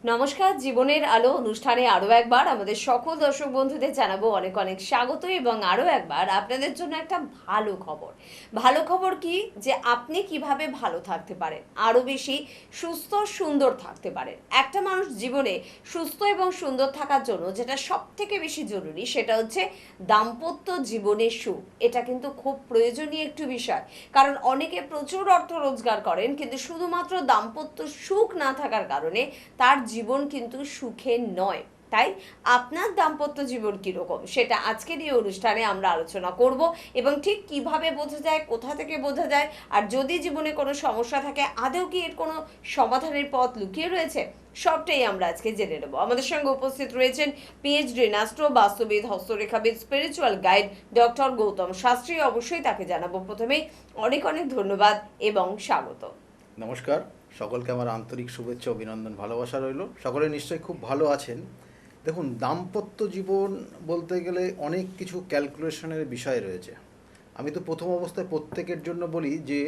নমস্কার, জীবনের আলো অনুষ্ঠানে আরও একবার আমাদের সকল দর্শক বন্ধুদের জানাবো অনেক অনেক স্বাগত এবং আরও একবার আপনাদের জন্য একটা ভালো খবর। ভালো খবর কি, যে আপনি কিভাবে ভালো থাকতে পারেন, আরও বেশি সুস্থ সুন্দর থাকতে পারেন। একটা মানুষ জীবনে সুস্থ এবং সুন্দর থাকার জন্য যেটা সব থেকে বেশি জরুরি সেটা হচ্ছে দাম্পত্য জীবনের সুখ। এটা কিন্তু খুব প্রয়োজনীয় একটি বিষয়, কারণ অনেকে প্রচুর অর্থ রোজগার করেন কিন্তু শুধুমাত্র দাম্পত্য সুখ না থাকার কারণে তার জীবন কিন্তু সুখের নয়। তাই আপনার দাম্পত্য জীবন কীরকম সেটা আজকের এই অনুষ্ঠানে আমরা আলোচনা করব, এবং ঠিক কিভাবে বোঝা যায়, কোথা থেকে বোঝা যায়, আর যদি জীবনে কোনো সমস্যা থাকে আদৌ কি এর কোনো সমাধানের পথ লুকিয়ে রয়েছে, সবটাই আমরা আজকে জেনে নেব। আমাদের সঙ্গে উপস্থিত রয়েছেন পিএইচডি নাস্ট্রো, বাস্তুবিদ, হস্তরেখাবিদ, spiritual guide doctor Gautam Shastri. অবশ্যই তাকে জানাবো প্রথমেই অনেক অনেক ধন্যবাদ এবং স্বাগত। নমস্কার, সকলকে আমার আন্তরিক শুভেচ্ছা অভিনন্দন ভালোবাসা রইল। সকলে নিশ্চয়ই খুব ভালো আছেন। দেখুন, দাম্পত্য জীবন বলতে গেলে অনেক কিছু ক্যালকুলেশনের বিষয় রয়েছে। আমি তো প্রথম অবস্থায় প্রত্যেকের জন্য বলি যে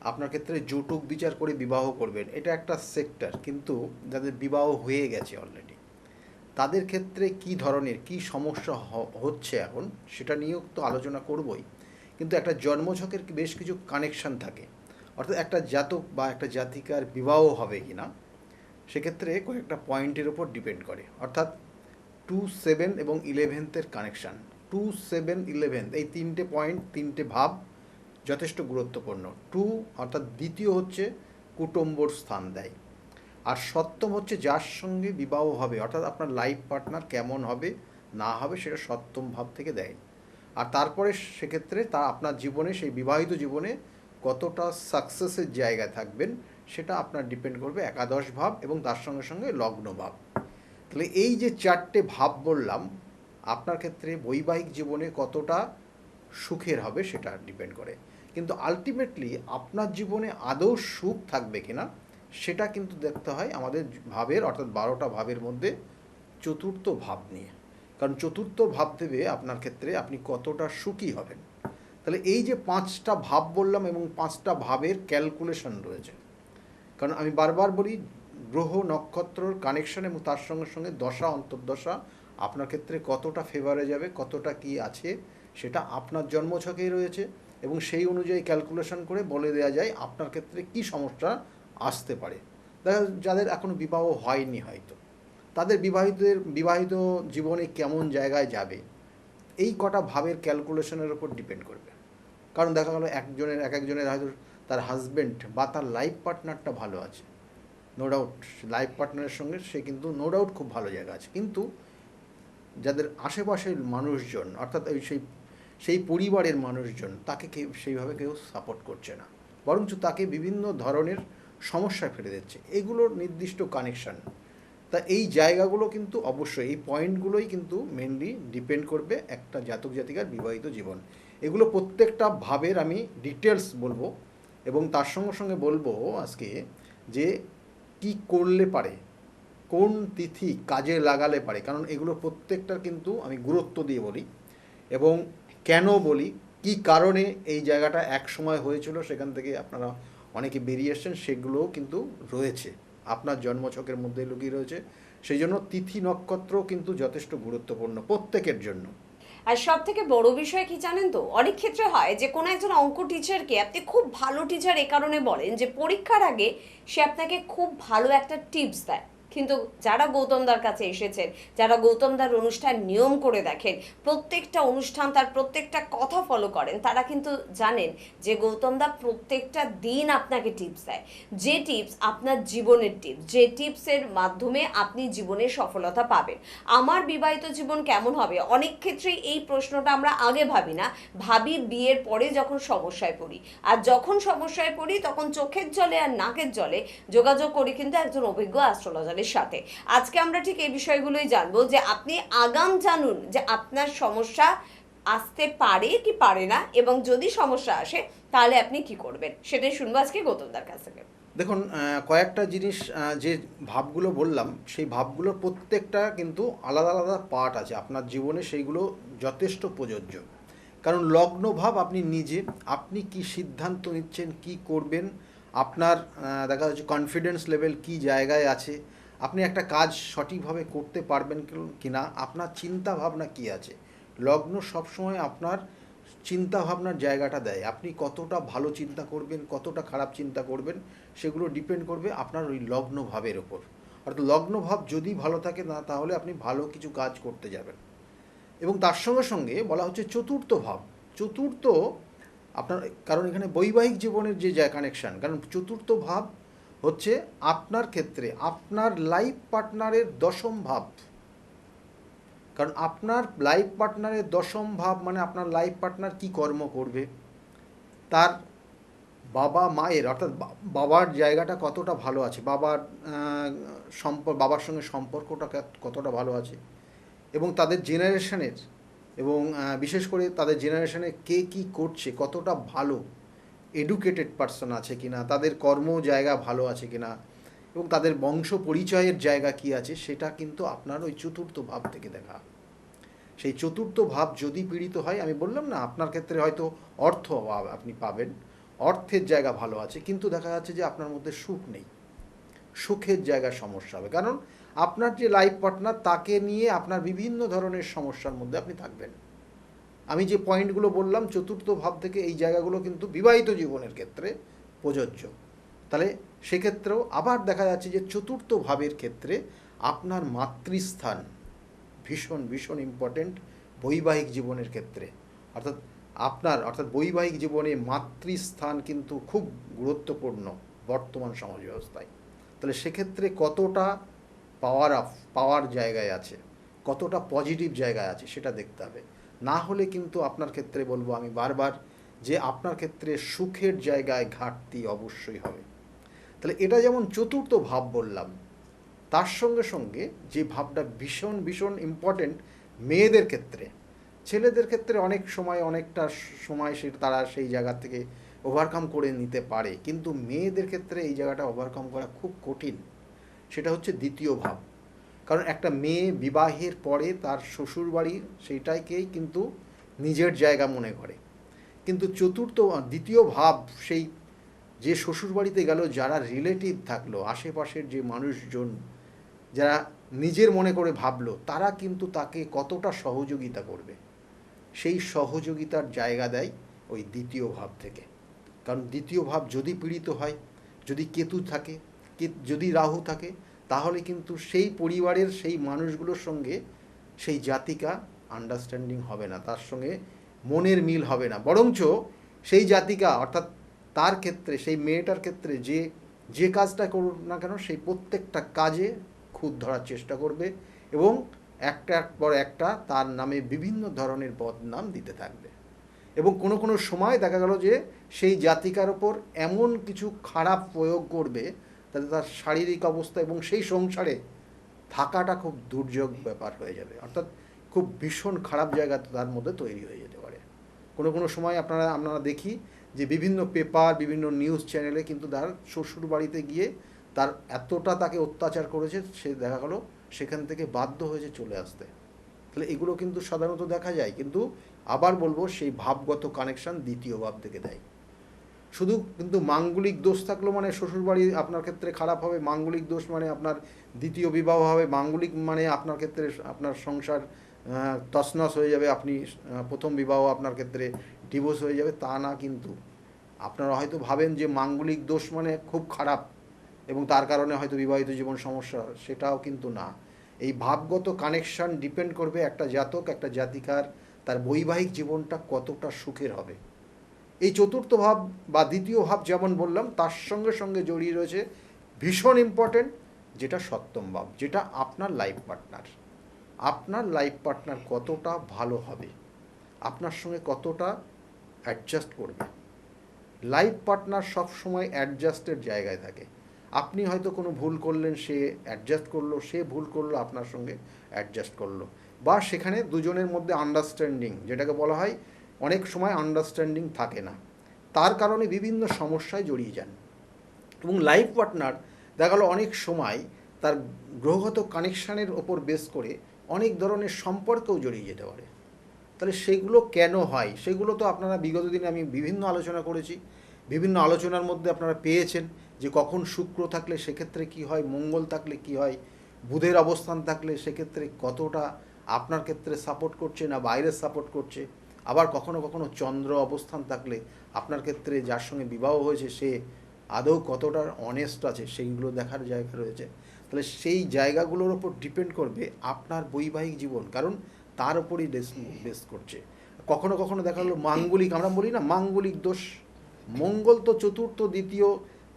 আপনার ক্ষেত্রে যৌতুক বিচার করে বিবাহ করবেন, এটা একটা সেক্টর। কিন্তু যাদের বিবাহ হয়ে গেছে অলরেডি, তাদের ক্ষেত্রে কি ধরনের কি সমস্যা হচ্ছে এখন সেটা নিয়েও তো আলোচনা করবই। কিন্তু একটা জন্মছকের বেশ কিছু কানেকশান থাকে, অর্থাৎ একটা জাতক বা একটা জাতিকার বিবাহ হবে কি না সেক্ষেত্রে কয়েকটা পয়েন্টের ওপর ডিপেন্ড করে। অর্থাৎ 2, 7 এবং 11th কানেকশান, 2, 7, 11 এই তিনটে পয়েন্ট, তিনটে ভাব যথেষ্ট গুরুত্বপূর্ণ। অর্থাৎ দ্বিতীয় হচ্ছে কুটুম্বর স্থান দেয়, আর সপ্তম হচ্ছে যার সঙ্গে বিবাহ হবে, অর্থাৎ আপনার লাইফ পার্টনার কেমন হবে না হবে সেটা সপ্তম ভাব থেকে দেয়। আর তারপরে সেক্ষেত্রে তা আপনার জীবনে, সেই বিবাহিত জীবনে কতটা সাকসেসের জায়গায় থাকবেন সেটা আপনার ডিপেন্ড করবে একাদশ ভাব এবং তার সঙ্গে সঙ্গে লগ্ন ভাব। তাহলে এই যে চারটে ভাব বললাম, আপনার ক্ষেত্রে বৈবাহিক জীবনে কতটা সুখের হবে সেটা ডিপেন্ড করে। কিন্তু আলটিমেটলি আপনার জীবনে আদৌ সুখ থাকবে কিনা সেটা কিন্তু দেখতে হয় আমাদের ভাবের, অর্থাৎ 12টা ভাবের মধ্যে চতুর্থ ভাব নিয়ে। কারণ চতুর্থ ভাব দেবে আপনার ক্ষেত্রে আপনি কতটা সুখী হবেন। তাহলে এই যে 5টা ভাব বললাম এবং 5টা ভাবের ক্যালকুলেশন রয়েছে। কারণ আমি বারবার বলি, গ্রহ নক্ষত্রর কানেকশন এবং তার সঙ্গে সঙ্গে দশা অন্তর্দশা আপনার ক্ষেত্রে কতটা ফেভারে যাবে, কতটা কি আছে সেটা আপনার জন্মছকেই রয়েছে, এবং সেই অনুযায়ী ক্যালকুলেশন করে বলে দেওয়া যায় আপনার ক্ষেত্রে কি সমস্যা আসতে পারে। দেখা যাদের এখনও বিবাহ হয়নি হয়তো, তাদের বিবাহিত জীবনে কেমন জায়গায় যাবে এই কটা ভাবের ক্যালকুলেশনের ওপর ডিপেন্ড করবে। কারণ দেখা গেলো একজনের হয়তো তার হাজব্যান্ড বা তার লাইফ পার্টনারটা ভালো আছে, নো ডাউট লাইফ পার্টনারের সঙ্গে সে কিন্তু নো ডাউট খুব ভালো জায়গা আছে, কিন্তু যাদের আশেপাশের মানুষজন, অর্থাৎ সেই পরিবারের মানুষজন তাকে সেইভাবে কেউ সাপোর্ট করছে না, বরঞ্চ তাকে বিভিন্ন ধরনের সমস্যায় ফেলে দিচ্ছে। এগুলোর নির্দিষ্ট কানেকশান। তা এই জায়গাগুলো কিন্তু অবশ্যই, এই পয়েন্টগুলোই কিন্তু মেনলি ডিপেন্ড করবে একটা জাতক জাতিকার বিবাহিত জীবন। এগুলো প্রত্যেকটা ভাবের আমি ডিটেলস বলবো, এবং তার সঙ্গে সঙ্গে বলবো আজকে যে কি করলে পারে, কোন তিথি কাজে লাগালে পারে। কারণ এগুলো প্রত্যেকটার কিন্তু আমি গুরুত্ব দিয়ে বলি, এবং কেন বলি, কি কারণে এই জায়গাটা এক সময় হয়েছিল সেখান থেকে আপনারা অনেকে বেরিয়ে এসছেন, সেগুলোও কিন্তু রয়েছে আপনার জন্মছকের মধ্যে লুকিয়ে রয়েছে। সেই জন্য তিথি নক্ষত্র কিন্তু যথেষ্ট গুরুত্বপূর্ণ প্রত্যেকের জন্য। আর সব থেকে বড় বিষয় কি জানেন তো, অনেক ক্ষেত্রে হয় যে কোনো একজন অঙ্ক টিচারকে আপনি খুব ভালো টিচার এ কারণে বলেন যে পরীক্ষার আগে সে আপনাকে খুব ভালো একটা টিপস দেয়। কিন্তু যারা গৌতমদার কাছে এসেছেন, যারা গৌতমদার অনুষ্ঠান নিয়ম করে দেখেন, প্রত্যেকটা অনুষ্ঠান তার প্রত্যেকটা কথা ফলো করেন, তারা কিন্তু জানেন যে গৌতমদা প্রত্যেকটা দিন আপনাকে টিপস দেয়, যে টিপস আপনার জীবনের টিপস, যে টিপসের মাধ্যমে আপনি জীবনে সফলতা পাবেন। আমার বিবাহিত জীবন কেমন হবে, অনেক ক্ষেত্রেই এই প্রশ্নটা আমরা আগে ভাবি না, ভাবি বিয়ের পরে যখন সমস্যায় পড়ি। আর যখন সমস্যায় পড়ি তখন চোখের জলে আর নাকের জলে যোগাযোগ করি কিন্তু একজন অভিজ্ঞ অ্যাস্ট্রোলজারের সাথে। আজকে আমরা ঠিক এই বিষয়গুলোই জানবো, যে আপনি আগাম জানুন যে আপনার সমস্যা আসতে পারে কি পারে না, এবং যদি সমস্যা আসে তাহলে আপনি কি করবেন, সেটাই শুনবো আজকে গৌতমদার কাছ থেকে। দেখুন, কয়েকটা জিনিস, যে ভাবগুলো বললাম সেই ভাবগুলোর প্রত্যেকটা কিন্তু আলাদা আলাদা পার্ট আছে আপনার জীবনে, সেইগুলো যথেষ্ট প্রযোজ্য। কারণ লগ্ন ভাব আপনি নিজে, আপনি কি সিদ্ধান্ত নিচ্ছেন, কি করবেন, আপনার দেখা যাচ্ছে কনফিডেন্স লেভেল কি জায়গায় আছে, আপনি একটা কাজ সঠিকভাবে করতে পারবেন কিনা, আপনার চিন্তা ভাবনা কী আছে। লগ্ন সবসময় আপনার চিন্তা ভাবনার জায়গাটা দেয়। আপনি কতটা ভালো চিন্তা করবেন, কতটা খারাপ চিন্তা করবেন, সেগুলো ডিপেন্ড করবে আপনার ওই লগ্ন ভাবের ওপর। অর্থাৎ লগ্ন ভাব যদি ভালো থাকে না, তাহলে আপনি ভালো কিছু কাজ করতে যাবেন। এবং তার সঙ্গে সঙ্গে বলা হচ্ছে চতুর্থ ভাব। চতুর্থ আপনার, কারণ এখানে বৈবাহিক জীবনের যে কানেকশান, কারণ চতুর্থ ভাব হচ্ছে আপনার ক্ষেত্রে আপনার লাইফ পার্টনারের দশম ভাব। কারণ আপনার লাইফ পার্টনারের দশম ভাব মানে আপনার লাইফ পার্টনার কী কর্ম করবে, তার বাবা মায়ের অর্থাৎ বাবার জায়গাটা কতটা ভালো আছে, বাবার বাবার সঙ্গে সম্পর্কটা কতটা ভালো আছে, এবং তাদের জেনারেশনের, এবং বিশেষ করে তাদের জেনারেশনে কে কী করছে, কতটা ভালো এডুকেটেড পার্সন আছে কিনা, তাদের কর্ম জায়গা ভালো আছে কিনা, এবং তাদের বংশ পরিচয়ের জায়গা কি আছে, সেটা কিন্তু আপনার ওই চতুর্থ ভাব থেকে দেখা। সেই চতুর্থ ভাব যদি পীড়িত হয়, আমি বললাম না আপনার ক্ষেত্রে হয়তো অর্থ আপনি পাবেন, অর্থের জায়গা ভালো আছে, কিন্তু দেখা যাচ্ছে যে আপনার মধ্যে সুখ নেই, সুখের জায়গায় সমস্যা হবে। কারণ আপনার যে লাইফ পার্টনার, তাকে নিয়ে আপনার বিভিন্ন ধরনের সমস্যার মধ্যে আপনি থাকবেন। আমি যে পয়েন্টগুলো বললাম চতুর্থ ভাব থেকে, এই জায়গাগুলো কিন্তু বিবাহিত জীবনের ক্ষেত্রে প্রযোজ্য। তাহলে সেক্ষেত্রেও আবার দেখা যাচ্ছে যে চতুর্থ ভাবের ক্ষেত্রে আপনার মাতৃস্থান ভীষণ ভীষণ ইম্পর্টেন্ট বৈবাহিক জীবনের ক্ষেত্রে। অর্থাৎ বৈবাহিক জীবনে মাতৃস্থান কিন্তু খুব গুরুত্বপূর্ণ বর্তমান সমাজ ব্যবস্থায়। তাহলে সেক্ষেত্রে কতটা পাওয়ার জায়গায় আছে, কতটা পজিটিভ জায়গায় আছে, সেটা দেখতে হবে। না হলে কিন্তু আপনার ক্ষেত্রে বলবো আমি বারবার, যে আপনার ক্ষেত্রে সুখের জায়গায় ঘাটতি অবশ্যই হবে। তাহলে এটা যেমন চতুর্থ ভাব বললাম, তার সঙ্গে সঙ্গে যে ভাবটা ভীষণ ভীষণ ইম্পর্টেন্ট মেয়েদের ক্ষেত্রে, ছেলেদের ক্ষেত্রে অনেকটা সময় তারা সেই জায়গা থেকে ওভারকাম করে নিতে পারে, কিন্তু মেয়েদের ক্ষেত্রে এই জায়গাটা ওভারকাম করা খুব কঠিন। সেটা হচ্ছে দ্বিতীয় ভাব। কারণ একটা মেয়ে বিবাহের পরে তার শ্বশুরবাড়ি সেইটাকেই কিন্তু নিজের জায়গা মনে করে, কিন্তু দ্বিতীয় ভাব, সেই যে শ্বশুরবাড়িতে গেল, যারা রিলেটিভ থাকলো, আশেপাশের যে মানুষজন যারা নিজের মনে করে ভাবলো, তারা কিন্তু তাকে কতটা সহযোগিতা করবে, সেই সহযোগিতার জায়গা দেয় ওই দ্বিতীয় ভাব থেকে। কারণ দ্বিতীয় ভাব যদি পীড়িত হয়, যদি কেতু থাকে, যদি রাহু থাকে, তাহলে কিন্তু সেই পরিবারের সেই মানুষগুলোর সঙ্গে সেই জাতিকা আন্ডারস্ট্যান্ডিং হবে না, তার সঙ্গে মনের মিল হবে না। বরঞ্চ সেই জাতিকা অর্থাৎ তার ক্ষেত্রে, সেই মেয়েটার ক্ষেত্রে যে কাজটা করুক না কেন, সেই প্রত্যেকটা কাজে খুঁত ধরার চেষ্টা করবে, এবং একটার পর একটা তার নামে বিভিন্ন ধরনের বদনাম দিতে থাকবে। এবং কোনো সময় দেখা গেল যে সেই জাতিকার ওপর এমন কিছু খারাপ প্রয়োগ করবে, তাতে তার শারীরিক অবস্থা এবং সেই সংসারে থাকাটা খুব দুর্যোগ ব্যাপার হয়ে যাবে। অর্থাৎ খুব ভীষণ খারাপ জায়গা তার মধ্যে তৈরি হয়ে যেতে পারে। কোনো সময় আমরা দেখি যে বিভিন্ন পেপার, বিভিন্ন নিউজ চ্যানেলে কিন্তু তার শ্বশুর বাড়িতে গিয়ে তার এতটা তাকে অত্যাচার করেছে, সে দেখা গেল সেখান থেকে বাধ্য হয়েছে চলে আসতে। তাহলে এগুলো কিন্তু সাধারণত দেখা যায়, কিন্তু আবার বলবো সেই ভাবগত কানেকশান দ্বিতীয় ভাব থেকে দেয়। শুধু কিন্তু মাঙ্গলিক দোষ থাকলো মানে শ্বশুরবাড়ি আপনার ক্ষেত্রে খারাপ হবে, মাঙ্গলিক দোষ মানে আপনার দ্বিতীয় বিবাহ হবে, মাঙ্গলিক মানে আপনার ক্ষেত্রে আপনার সংসার তছনছ হয়ে যাবে, আপনি প্রথম বিবাহ আপনার ক্ষেত্রে ডিভোর্স হয়ে যাবে, তা না। কিন্তু আপনারা হয়তো ভাবেন যে মাঙ্গলিক দোষ মানে খুব খারাপ এবং তার কারণে হয়তো বিবাহিত জীবন সমস্যা, সেটাও কিন্তু না। এই ভাবগত কানেকশান ডিপেন্ড করবে একটা জাতক, একটা জাতিকার তার বৈবাহিক জীবনটা কতটা সুখের হবে। এই চতুর্থ ভাব বা দ্বিতীয় ভাব যেমন বললাম, তার সঙ্গে সঙ্গে জড়িয়ে রয়েছে ভীষণ ইম্পর্টেন্ট যেটা সপ্তম ভাব, যেটা আপনার লাইফ পার্টনার। আপনার লাইফ পার্টনার কতটা ভালো হবে, আপনার সঙ্গে কতটা অ্যাডজাস্ট করবে। লাইফ পার্টনার সবসময় অ্যাডজাস্টের জায়গায় থাকে। আপনি হয়তো কোনো ভুল করলেন, সে অ্যাডজাস্ট করলো, সে ভুল করলো, আপনার সঙ্গে অ্যাডজাস্ট করলো, বা সেখানে দুজনের মধ্যে আন্ডারস্ট্যান্ডিং, যেটাকে বলা হয়, অনেক সময় আন্ডারস্ট্যান্ডিং থাকে না, তার কারণে বিভিন্ন সমস্যায় জড়িয়ে যান। এবং লাইফ পার্টনার দেখা গেলো অনেক সময় তার গ্রহগত কানেকশানের ওপর বেস করে অনেক ধরনের সম্পর্কেও জড়িয়ে যেতে পারে। তাহলে সেগুলো কেন হয়, সেগুলো তো আপনারা বিগত দিনে আমি বিভিন্ন আলোচনা করেছি, বিভিন্ন আলোচনার মধ্যে আপনারা পেয়েছেন যে কখন শুক্র থাকলে সেক্ষেত্রে কি হয়, মঙ্গল থাকলে কি হয়, বুধের অবস্থান থাকলে সেক্ষেত্রে কতটা আপনার ক্ষেত্রে সাপোর্ট করছে না বাইরের সাপোর্ট করছে, আবার কখনো কখনো চন্দ্র অবস্থান থাকলে আপনার ক্ষেত্রে যার সঙ্গে বিবাহ হয়েছে সে আদৌ কতটা অনেস্ট আছে সেইগুলো দেখার জায়গা রয়েছে। তাহলে সেই জায়গাগুলোর ওপর ডিপেন্ড করবে আপনার বৈবাহিক জীবন, কারণ তার ওপরই বেস করছে। কখনো কখনো দেখা গেলো মাঙ্গলিক, আমরা বলি না মাঙ্গলিক দোষ, মঙ্গল তো চতুর্থ দ্বিতীয়,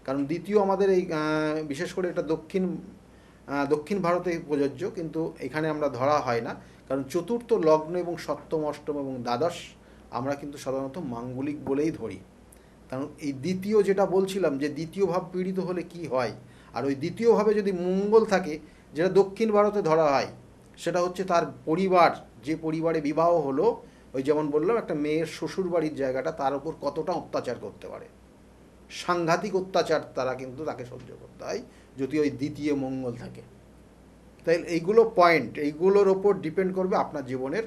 কারণ দ্বিতীয় আমাদের এই বিশেষ করে এটা দক্ষিণ ভারতে প্রযোজ্য, কিন্তু এখানে আমরা ধরা হয় না, কারণ চতুর্থ লগ্ন এবং সপ্তম অষ্টম এবং দ্বাদশ আমরা কিন্তু সাধারণত মাঙ্গলিক বলেই ধরি। কারণ এই দ্বিতীয় যেটা বলছিলাম যে দ্বিতীয় ভাব পীড়িত হলে কি হয়, আর ওই দ্বিতীয় ভাবে যদি মঙ্গল থাকে, যেটা দক্ষিণ ভারতে ধরা হয়, সেটা হচ্ছে তার পরিবার, যে পরিবারে বিবাহ হলো, ওই যেমন বললাম একটা মেয়ের শ্বশুর বাড়ির জায়গাটা, তার উপর কতটা অত্যাচার করতে পারে, সাংঘাতিক অত্যাচার তারা কিন্তু তাকে সহ্য করতে হয় যদি ওই দ্বিতীয় মঙ্গল থাকে। তাই এইগুলো পয়েন্ট, এইগুলোর ওপর ডিপেন্ড করবে আপনার জীবনের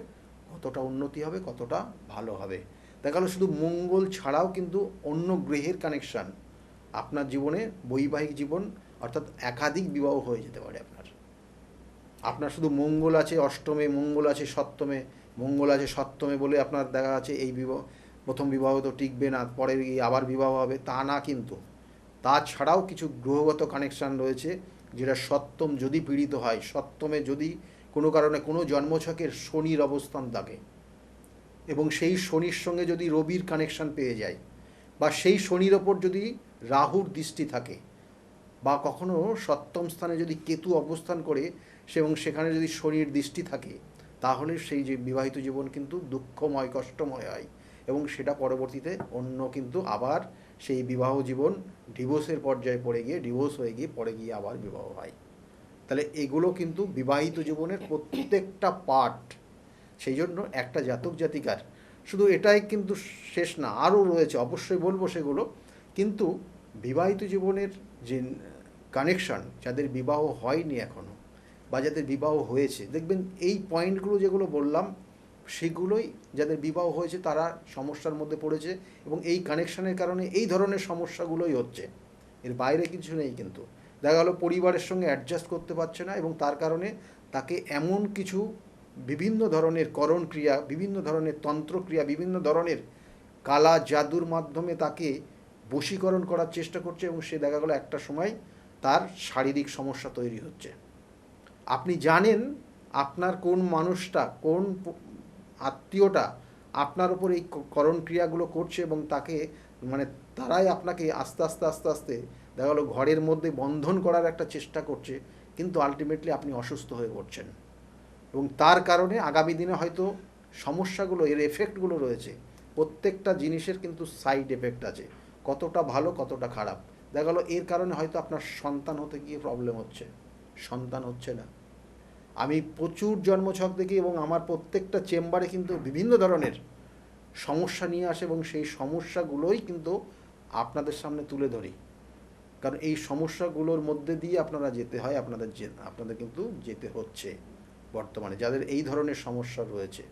কতটা উন্নতি হবে, কতটা ভালো হবে। দেখা গেলো শুধু মঙ্গল ছাড়াও কিন্তু অন্য গ্রহের কানেকশান আপনার জীবনে, বৈবাহিক জীবন অর্থাৎ একাধিক বিবাহ হয়ে যেতে পারে আপনার শুধু মঙ্গল আছে অষ্টমে, মঙ্গল আছে সপ্তমে, মঙ্গল আছে সপ্তমে বলে আপনার দেখা আছে এই প্রথম বিবাহ তো টিকবে না, পরে গিয়ে আবার বিবাহ হবে, তা না। কিন্তু তাছাড়াও কিছু গ্রহগত কানেকশান রয়েছে, যেটা সপ্তম যদি পীড়িত হয়, সপ্তমে যদি কোনো কারণে কোনো জন্মছকের শনির অবস্থান থাকে এবং সেই শনির সঙ্গে যদি রবির কানেকশান পেয়ে যায়, বা সেই শনির ওপর যদি রাহুর দৃষ্টি থাকে, বা কখনো সপ্তম স্থানে যদি কেতু অবস্থান করে এবং সেখানে যদি শনির দৃষ্টি থাকে, তাহলে সেই যে বিবাহিত জীবন কিন্তু দুঃখময়, কষ্টময় হয়, এবং সেটা পরবর্তীতে অন্য কিন্তু আবার সেই বিবাহ জীবন ডিভোর্সের পর্যায়ে পড়ে গিয়ে, ডিভোর্স হয়ে গিয়ে পরে গিয়ে আবার বিবাহ হয়। তাহলে এগুলো কিন্তু বিবাহিত জীবনের প্রত্যেকটা পার্ট। সেই জন্য একটা জাতক জাতিকার শুধু এটাই কিন্তু শেষ না, আরও রয়েছে, অবশ্যই বলবো সেগুলো। কিন্তু বিবাহিত জীবনের যে কানেকশান, যাদের বিবাহ হয়নি এখনও বা যাদের বিবাহ হয়েছে, দেখবেন এই পয়েন্টগুলো যেগুলো বললাম সেগুলোই, যাদের বিবাহ হয়েছে তারা সমস্যার মধ্যে পড়েছে, এবং এই কানেকশানের কারণে এই ধরনের সমস্যাগুলোই হচ্ছে, এর বাইরে কিছু নেই। কিন্তু দেখা গেলো পরিবারের সঙ্গে অ্যাডজাস্ট করতে পারছে না, এবং তার কারণে তাকে এমন কিছু বিভিন্ন ধরনের করণ ক্রিয়া, বিভিন্ন ধরনের তন্ত্রক্রিয়া, বিভিন্ন ধরনের কালা জাদুর মাধ্যমে তাকে বশীকরণ করার চেষ্টা করছে, এবং সে দেখা গেলো একটা সময় তার শারীরিক সমস্যা তৈরি হচ্ছে। আপনি জানেন আপনার কোন মানুষটা, কোন আত্মীয়টা আপনার উপর এই করণ ক্রিয়াগুলো করছে, এবং তাকে মানে তারাই আপনাকে আস্তে আস্তে আস্তে আস্তে দেখা গেলো ঘরের মধ্যে বন্ধন করার একটা চেষ্টা করছে, কিন্তু আলটিমেটলি আপনি অসুস্থ হয়ে পড়ছেন, এবং তার কারণে আগামী দিনে হয়তো সমস্যাগুলো, এর এফেক্টগুলো রয়েছে। প্রত্যেকটা জিনিসের কিন্তু সাইড এফেক্ট আছে, কতটা ভালো কতটা খারাপ। দেখা গেলো এর কারণে হয়তো আপনার সন্তান হতে গিয়ে প্রবলেম হচ্ছে, সন্তান হচ্ছে না। আমি প্রচুর জন্মছক দেখি, এবং আমার প্রত্যেকটা চেম্বারে কিন্তু বিভিন্ন ধরনের সমস্যা নিয়ে আসে, এবং সেই সমস্যাগুলোই কিন্তু আপনাদের সামনে তুলে ধরি, কারণ এই সমস্যাগুলোর মধ্যে দিয়ে আপনারা যেতে হয়, আপনাদের কিন্তু যেতে হচ্ছে বর্তমানে, যাদের এই ধরনের সমস্যা রয়েছে।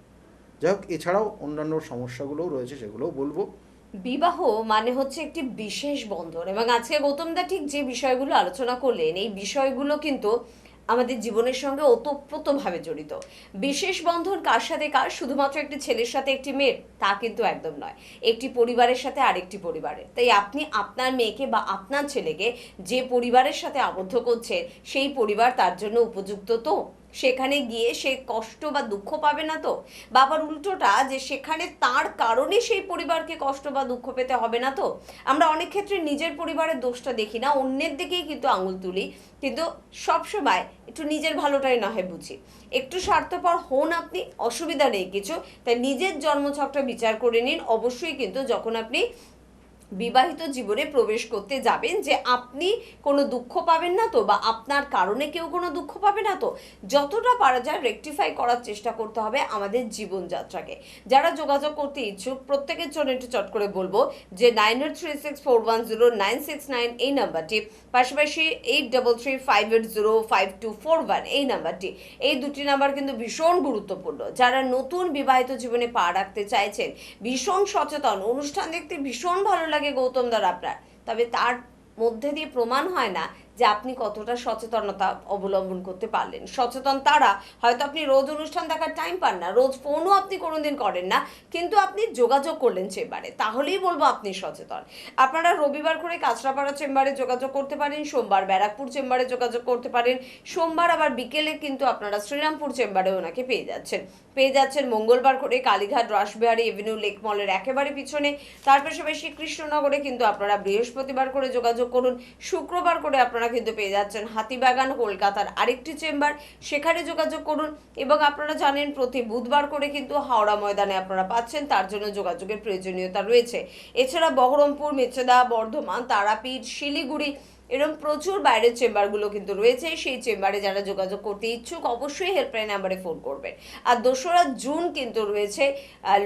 যাই হোক, এছাড়াও অন্যান্য সমস্যাগুলোও রয়েছে, সেগুলোও বলবো। বিবাহ মানে হচ্ছে একটি বিশেষ বন্ধন, এবং আজকে গৌতমদা ঠিক যে বিষয়গুলো আলোচনা করলেন, এই বিষয়গুলো কিন্তু আমাদের জীবনের সঙ্গে ওতপ্রোতভাবে জড়িত। বিশেষ বন্ধন কার সাথে কার? শুধুমাত্র একটি ছেলের সাথে একটি মেয়ের, তা কিন্তু একদম নয়, একটি পরিবারের সাথে আরেকটি পরিবারের। তাই আপনি আপনার মেয়েকে বা আপনার ছেলেকে যে পরিবারের সাথে আবদ্ধ করছেন, সেই পরিবার তার জন্য উপযুক্ত তো? সেখানে গিয়ে সে কষ্ট বা দুঃখ পাবে না তো? বা আবার উল্টোটা, যে সেখানে তার কারণে সেই পরিবারকে কষ্ট বা দুঃখ পেতে হবে না তো? আমরা অনেক ক্ষেত্রে নিজের পরিবারের দোষটা দেখি না, অন্যের দিকেই কিন্তু আঙুল তুলি, কিন্তু সবসময় একটু নিজের ভালোটাই না হয় বুঝি। একটু স্বার্থপর হন আপনি, অসুবিধা নেই কিছু, তাই নিজের জন্মছকটা বিচার করে নিন। অবশ্যই কিন্তু যখন আপনি বিবাহিত জীবনে প্রবেশ করতে যাবেন, যে আপনি কোনো দুঃখ পাবেন না তো, বা আপনার কারণে কেউ কোনো দুঃখ পাবে না তো? যতটা পারা যায় রেকটিফাই করার চেষ্টা করতে হবে আমাদের জীবনযাত্রাকে। যারা যোগাযোগ করতে ইচ্ছুক প্রত্যেকের জন্য একটু চট করে বলবো যে 9836410969 এই নাম্বারটি, পাশাপাশি 8335805241 এই নাম্বারটি, এই দুটি নাম্বার কিন্তু ভীষণ গুরুত্বপূর্ণ। যারা নতুন বিবাহিত জীবনে পা রাখতে চাইছেন, ভীষণ সচেতন, অনুষ্ঠান দেখতে ভীষণ ভালো লাগে গৌতম দার আপনার, তবে তার মধ্যে দিয়ে প্রমাণ হয় না যে আপনি কতটা সচেতনতা অবলম্বন করতে পারলেন। সচেতন তারা, হয়তো আপনি রোজ অনুষ্ঠান দেখার টাইম পান না, রোজ ফোনও আপনি কোনোদিন করেন না, কিন্তু আপনি যোগাযোগ করলেন চেম্বারে, তাহলেই বলবো আপনি সচেতন। আপনারা রবিবার করে কাঁচরাপাড়া চেম্বারে যোগাযোগ করতে পারেন, সোমবার ব্যারাকপুর চেম্বারে যোগাযোগ করতে পারেন, সোমবার আবার বিকেলে কিন্তু আপনারা শ্রীরামপুর চেম্বারে ওনাকে পেয়ে যাচ্ছেন মঙ্গলবার করে কালীঘাট রাসবিহারী এভিনিউ লেক মলের একেবারে পিছনে। তার পাশাপাশি কৃষ্ণনগরে কিন্তু আপনারা বৃহস্পতিবার করে যোগাযোগ করুন, শুক্রবার করে আপনারা কিন্তু পেয়ে যাচ্ছেন হাতিবাগান কলকাতার আরেকটি চেম্বার, সেখানে যোগাযোগ করুন। এবং আপনারা জানেন প্রতি বুধবার করে কিন্তু হাওড়া ময়দানে আপনারা পাচ্ছেন, তার জন্য যোগাযোগের প্রয়োজনীয়তা রয়েছে। এছাড়া বহরমপুর, মেচেদা, বর্ধমান, তারাপীঠ, শিলিগুড়ি এরকম প্রচুর বাইরের চেম্বারগুলো কিন্তু রয়েছে। সেই চেম্বারে যারা যোগাযোগ করতে ইচ্ছুক অবশ্যই হেল্পলাইন নাম্বারে ফোন করবেন। আর 2রা জুন কিন্তু রয়েছে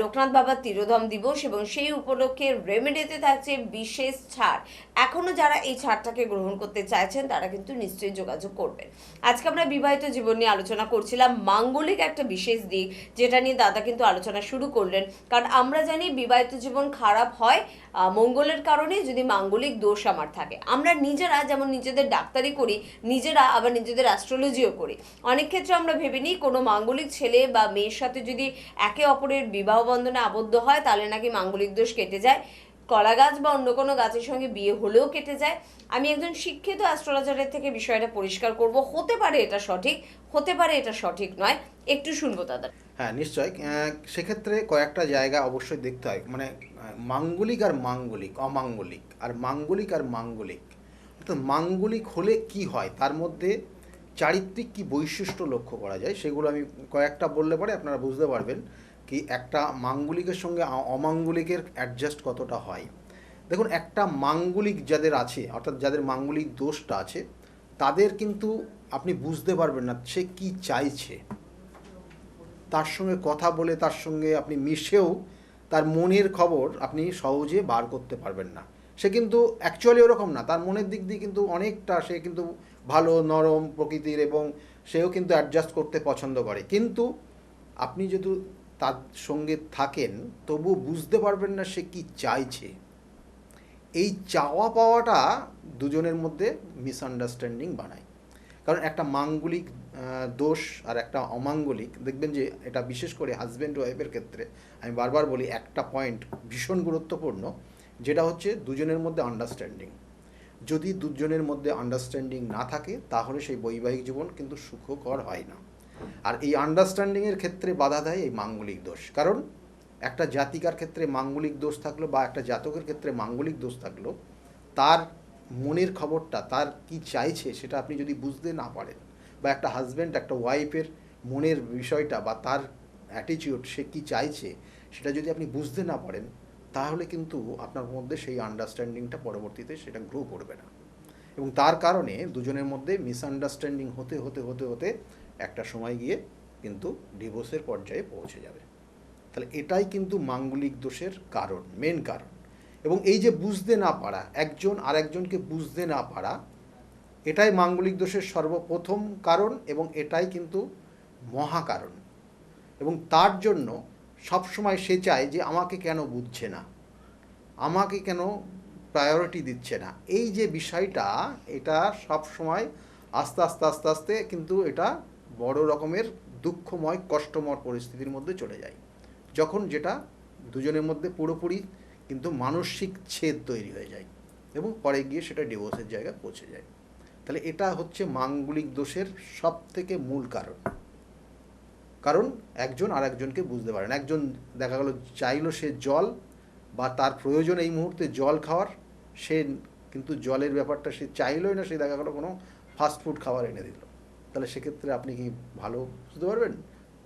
লোকনাথ বাবার তিরোধাম দিবস, এবং সেই উপলক্ষে রেমেডিতে থাকছে বিশেষ ছাড়। এখনও যারা এই ছাড়টাকে গ্রহণ করতে চাইছেন তারা কিন্তু নিশ্চয়ই যোগাযোগ করবেন। আজকে আমরা বিবাহিত জীবন নিয়ে আলোচনা করছিলাম, মাঙ্গলিক একটা বিশেষ দিক যেটা নিয়ে দাদা কিন্তু আলোচনা শুরু করলেন। কারণ আমরা জানি বিবাহিত জীবন খারাপ হয় মঙ্গলের কারণে, যদি মাঙ্গলিক দোষ আমার থাকে। আমরা নিজেরা যেমন নিজেদের ডাক্তারি করি, নিজেরা আবার নিজেদের অ্যাস্ট্রোলজিও করি। অনেক ক্ষেত্রে আমরা ভেবে নিই কোনো মাঙ্গলিক ছেলে বা মেয়ের সাথে যদি একে অপরের বিবাহ বন্ধনে আবদ্ধ হয় তাহলে নাকি মাঙ্গলিক দোষ কেটে যায়, কলা গাছ বা অন্য কোনো গাছের সঙ্গে বিয়ে হলেও কেটে যায়। আমি একজন শিক্ষিত অ্যাস্ট্রোলজারের থেকে বিষয়টা পরিষ্কার করব, হতে পারে এটা সঠিক, হতে পারে এটা সঠিক নয়, একটু শুনবো দাদা। হ্যাঁ, নিশ্চয়। সেক্ষেত্রে কয়েকটা জায়গা অবশ্যই দেখতে হয়, মানে মাঙ্গলিক আর মাঙ্গলিক, অমাঙ্গলিক আর মাঙ্গলিক আর মাঙ্গলিক। অর্থাৎ মাঙ্গলিক হলে কি হয়, তার মধ্যে চারিত্রিক কি বৈশিষ্ট্য লক্ষ্য করা যায়, সেগুলো আমি কয়েকটা বললে পরে আপনারা বুঝতে পারবেন কি একটা মাঙ্গলিকের সঙ্গে অমাঙ্গলিকের অ্যাডজাস্ট কতটা হয়। দেখুন, একটা মাঙ্গলিক যাদের আছে, অর্থাৎ যাদের মাঙ্গলিক দোষটা আছে, তাদের কিন্তু আপনি বুঝতে পারবেন না সে কি চাইছে। তার সঙ্গে কথা বলে, তার সঙ্গে আপনি মিশেও তার মনের খবর আপনি সহজে বার করতে পারবেন না। সে কিন্তু অ্যাকচুয়ালি ওরকম না, তার মনের দিক দিয়ে কিন্তু অনেকটা সে কিন্তু ভালো নরম প্রকৃতির, এবং সেও কিন্তু অ্যাডজাস্ট করতে পছন্দ করে। কিন্তু আপনি যদি তার সঙ্গে থাকেন তবু বুঝতে পারবেন না সে কি চাইছে। এই চাওয়া পাওয়াটা দুজনের মধ্যে মিসআন্ডারস্ট্যান্ডিং বানায়। কারণ একটা মাঙ্গলিক দোষ আর একটা অমাঙ্গলিক, দেখবেন যে এটা বিশেষ করে হাজব্যান্ড ওয়াইফের ক্ষেত্রে আমি বারবার বলি একটা পয়েন্ট ভীষণ গুরুত্বপূর্ণ, যেটা হচ্ছে দুজনের মধ্যে আন্ডারস্ট্যান্ডিং। যদি দুজনের মধ্যে আন্ডারস্ট্যান্ডিং না থাকে তাহলে সেই বৈবাহিক জীবন কিন্তু সুখকর হয় না। আর এই আন্ডারস্ট্যান্ডিংয়ের ক্ষেত্রে বাধা দেয় এই মাঙ্গলিক দোষ। কারণ একটা জাতিকার ক্ষেত্রে মাঙ্গলিক দোষ থাকলো বা একটা জাতকের ক্ষেত্রে মাঙ্গলিক দোষ থাকলো, তার মনের খবরটা, তার কি চাইছে সেটা আপনি যদি বুঝতে না পারেন, বা একটা হাজব্যান্ড একটা ওয়াইফের মনের বিষয়টা বা তার অ্যাটিটিউড, সে কি চাইছে সেটা যদি আপনি বুঝতে না পারেন, তাহলে কিন্তু আপনার মধ্যে সেই আন্ডারস্ট্যান্ডিংটা পরবর্তীতে সেটা গ্রো করবে না। এবং তার কারণে দুজনের মধ্যে মিসআন্ডারস্ট্যান্ডিং হতে হতে হতে হতে একটা সময় গিয়ে কিন্তু ডিভোর্সের পর্যায়ে পৌঁছে যাবে। তাহলে এটাই কিন্তু মাঙ্গলিক দোষের কারণ, মেন কারণ। এবং এই যে বুঝতে না পারা, একজন আরেকজনকে বুঝতে না পারা, এটাই মাঙ্গলিক দোষের সর্বপ্রথম কারণ, এবং এটাই কিন্তু মহা কারণ। এবং তার জন্য সবসময় সে চায় যে আমাকে কেন বুঝছে না, আমাকে কেন প্রায়োরিটি দিচ্ছে না। এই যে বিষয়টা, এটা সবসময় আস্তে আস্তে আস্তে আস্তে কিন্তু এটা বড় রকমের দুঃখময় কষ্টময় পরিস্থিতির মধ্যে চলে যায়, যখন যেটা দুজনের মধ্যে পুরোপুরি কিন্তু মানসিক ছেদ তৈরি হয়ে যায়, এবং পরে গিয়ে সেটা ডিভোর্সের জায়গায় পৌঁছে যায়। তাহলে এটা হচ্ছে মাঙ্গলিক দোষের সব থেকে মূল কারণ। কারণ একজন আর একজনকে বুঝতে পারে না। একজন দেখা গেল চাইলো সে জল, বা তার প্রয়োজন এই মুহূর্তে জল খাওয়ার, সে কিন্তু জলের ব্যাপারটা সে চাইলোই না, সে দেখা গেলো কোনো ফাস্টফুড খাবার এনে দিল। তাহলে সেক্ষেত্রে আপনি কি ভালো বুঝতে পারবেন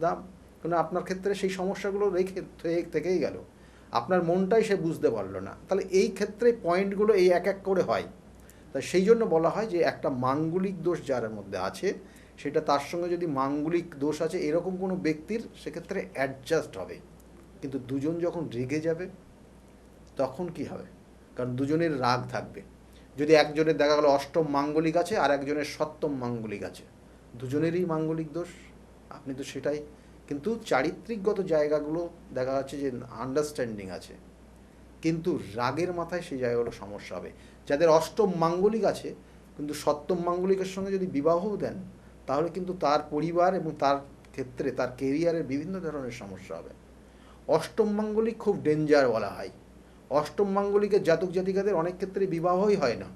দাম? কারণ আপনার ক্ষেত্রে সেই সমস্যাগুলো থেকেই গেল, আপনার মনটাই সে বুঝতে পারলো না। তাহলে এই ক্ষেত্রে পয়েন্টগুলো এই এক এক করে হয়। তাই সেই জন্য বলা হয় যে একটা মাঙ্গলিক দোষ যার মধ্যে আছে, সেটা তার সঙ্গে যদি মাঙ্গলিক দোষ আছে এরকম কোনো ব্যক্তির, সেক্ষেত্রে অ্যাডজাস্ট হবে। কিন্তু দুজন যখন রেগে যাবে তখন কি হবে? কারণ দুজনের রাগ থাকবে। যদি একজনের দেখা গেলো অষ্টম মাঙ্গলিক আছে আর একজনের সপ্তম মাঙ্গলিক আছে, দুজনেরই মাঙ্গলিক দোষ, আপনি তো সেটাই। কিন্তু চারিত্রিকগত জায়গাগুলো দেখা যাচ্ছে যে আন্ডারস্ট্যান্ডিং আছে, কিন্তু রাগের মাথায় সেই জায়গাগুলো সমস্যা হবে। যাদের অষ্টম মাঙ্গলিক আছে কিন্তু সপ্তম মাঙ্গলিকের সঙ্গে যদি বিবাহও দেন, তাহলে কিন্তু তার পরিবার এবং তার ক্ষেত্রে তার কেরিয়ারের বিভিন্ন ধরনের সমস্যা হবে। অষ্টম মাঙ্গলিক খুব ডেঞ্জার বলা হয়। অষ্টম মাঙ্গলিকের জাতক জাতিকাদের অনেক ক্ষেত্রে বিবাহই হয় না,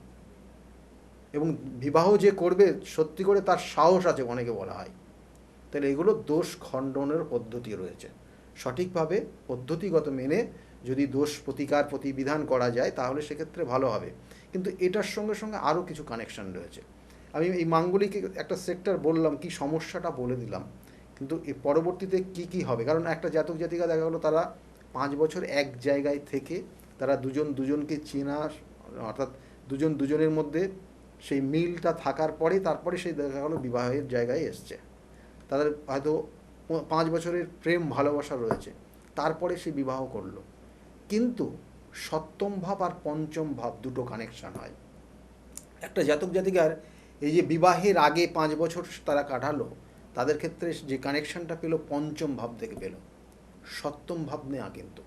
এবং বিবাহ যে করবে সত্যি করে তার সাহস আছে অনেকে বলা হয়। তাহলে এগুলো দোষ খণ্ডনের পদ্ধতি রয়েছে। সঠিকভাবে পদ্ধতিগত মেনে যদি দোষ প্রতিকার প্রতিবিধান করা যায় তাহলে সেক্ষেত্রে ভালো হবে। কিন্তু এটার সঙ্গে সঙ্গে আরও কিছু কানেকশন রয়েছে। আমি এই মাঙ্গলিকে একটা সেক্টর বললাম, কি সমস্যাটা বলে দিলাম, কিন্তু এর পরবর্তীতে কি কি হবে। কারণ একটা জাতক জাতিকা দেখা গেলো তারা 5 বছর এক জায়গায় থেকে তারা দুজন দুজনকে চেনা, অর্থাৎ দুজন দুজনের মধ্যে সেই মিলটা থাকার পরে তারপরে সেই দেখা গেলো বিবাহের জায়গায় এসছে। তাদের হয়তো 5 বছরের প্রেম ভালোবাসা রয়েছে, তারপরে সে বিবাহ করলো। কিন্তু সপ্তম ভাব আর পঞ্চম ভাব দুটো কানেকশান হয়। একটা জাতক জাতিকার এই যে বিবাহের আগে 5 বছর তারা কাটালো, তাদের ক্ষেত্রে যে কানেকশানটা পেলো পঞ্চম ভাব থেকে পেলো, সপ্তম ভাব নেয়া। কিন্তু